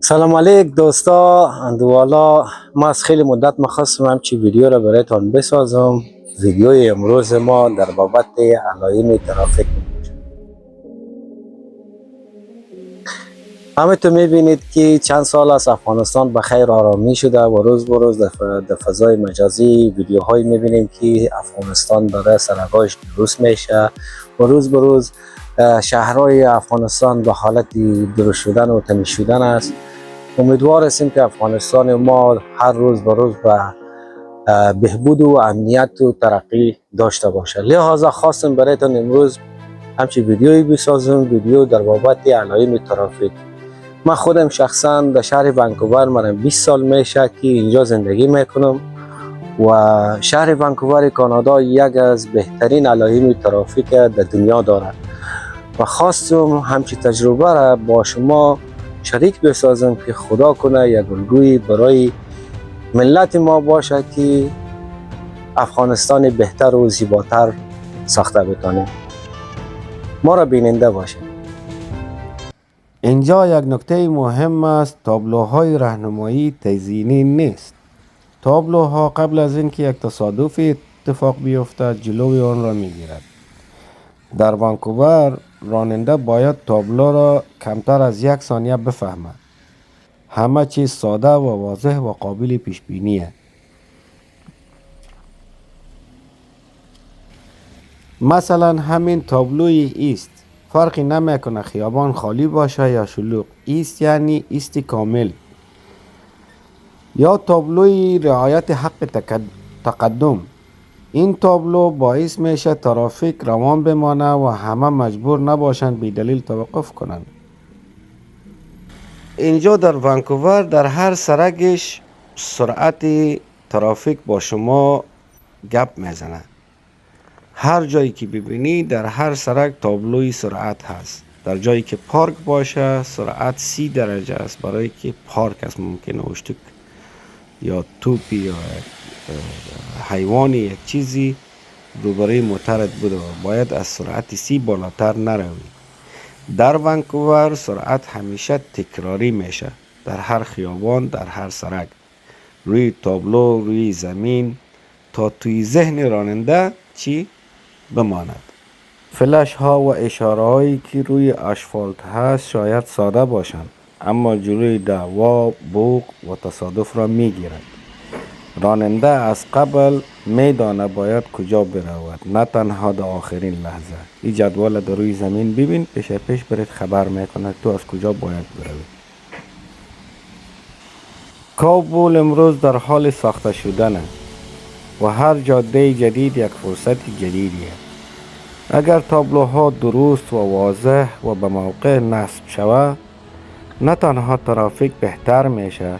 سلام علیک دوستا اندوالا. ما از خیلی مدت میخواستم همچی ویدیو را برایتان بسازم. ویدیوی امروز ما در بابت علائم ترافیک میشه. همینطور میبینید که چند سال از افغانستان به خیر آرامی شده و روز به روز در فضای مجازی ویدیوهایی میبینیم که افغانستان داره سرنگاهش درست میشه و روز به روز شهرهای افغانستان به حالت درست شدن و تمیز شدن است. امیدوار هستیم که افغانستان ما هر روز به روز به بهبود و امنیت و ترقی داشته باشه. لحاظا خواستم برایتان امروز همچین ویدیویی بسازم، ویدیو در بابت علائم ترافیک. من خودم شخصا در شهر ونکوور من 20 سال میشه که اینجا زندگی میکنم و شهر ونکوور کانادا یک از بهترین علائم ترافیک در دنیا دارد و خواستم همچین تجربه را با شما شریک بسازم که خدا کنه یک الگویی برای ملت ما باشه که افغانستان بهتر و زیباتر ساخته بتانیم. ما را بیننده باشید. اینجا یک نکته مهم است، تابلوهای راهنمایی تزیینی نیست. تابلوها قبل از اینکه یک تصادف اتفاق بیفتد جلوی آن را میگیرد. در ونکوور راننده باید تابلو را کمتر از 1 ثانیه بفهمد. همه چیز ساده و واضح و قابل پیش بینی است. مثلا همین تابلوی است، فرقی نمیکنه خیابان خالی باشه یا شلوغ. ایست یعنی ایست کامل. یا تابلوی رعایت حق تقدم. این تابلو باعث میشه ترافیک روان بمانه و همه مجبور نباشند بی دلیل توقف کنند. اینجا در ونکوور در هر سرکش سرعت ترافیک با شما گپ میزنه. هر جایی که ببینی در هر سرک تابلوی سرعت هست. در جایی که پارک باشه سرعت 30 درجه است، برای که پارک است ممکنه اشتک یا توپی یا حیوانی یک چیزی روبروی موترت بوده و باید از سرعت 30 بالاتر نروی. در ونکوور سرعت همیشه تکراری میشه، در هر خیابان، در هر سرک، روی تابلو، روی زمین، تا توی ذهن راننده چی بماند. فلش ها و اشاره هایی که روی آسفالت هست شاید ساده باشند، اما جلوی دعوا، بوق و تصادف را میگیرند. راننده از قبل میدانه باید کجا برود، نه تنها در آخرین لحظه. این جدول در روی زمین ببین، پیش برید خبر میکنه تو از کجا باید بروی. کابل امروز در حال ساخته شدن است و هر جاده جدید یک فرصت جدیدیه. اگر تابلوها درست و واضح و به موقع نصب شود، نه تنها ترافیک بهتر میشه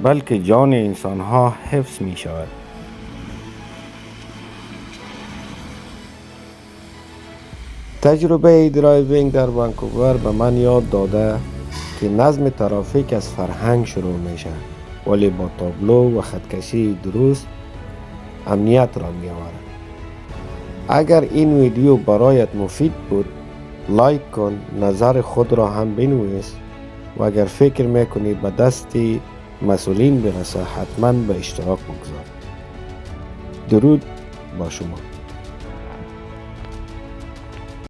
بلکه جان انسان ها حفظ می شود. تجربه درایوینگ در ونکوور به من یاد داده که نظم ترافیک از فرهنگ شروع میشه، ولی با تابلو و خطکشی درست امنیت را می آورد. اگر این ویدیو برایت مفید بود لایک کن، نظر خود را هم بنویس و اگر فکر میکنی به دستی مسئولین برسه حتما به اشتراک بگذار. درود با شما.